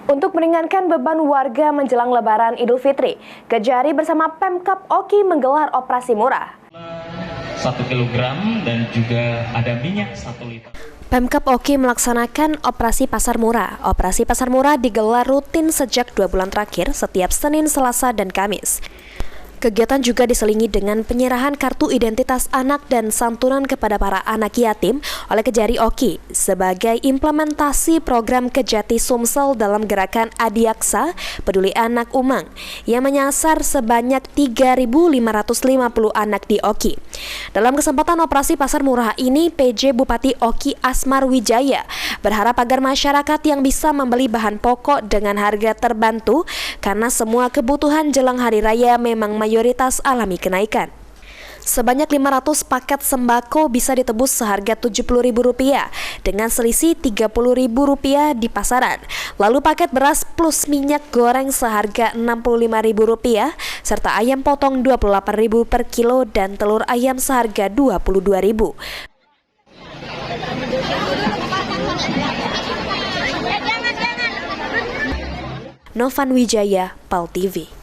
Untuk meringankan beban warga menjelang Lebaran Idul Fitri, Kejari bersama Pemkab Oki menggelar operasi murah. 1 kilogram dan juga ada minyak 1 liter. Pemkab Oki melaksanakan operasi pasar murah. Operasi pasar murah digelar rutin sejak 2 bulan terakhir setiap Senin, Selasa, dan Kamis. Kegiatan juga diselingi dengan penyerahan kartu identitas anak dan santunan kepada para anak yatim oleh Kejari Oki sebagai implementasi program Kejati Sumsel dalam gerakan Adiaksa Peduli Anak Umang yang menyasar sebanyak 3.550 anak di Oki. Dalam kesempatan operasi pasar murah ini, PJ Bupati Oki Asmar Wijaya berharap agar masyarakat yang bisa membeli bahan pokok dengan harga terbantu karena semua kebutuhan jelang hari raya memang mayoritas alami kenaikan. Sebanyak 500 paket sembako bisa ditebus seharga Rp70.000 dengan selisih Rp30.000 di pasaran. Lalu paket beras plus minyak goreng seharga Rp65.000 serta ayam potong Rp28.000 per kilo dan telur ayam seharga Rp22.000. Novan Wijaya, PAL TV.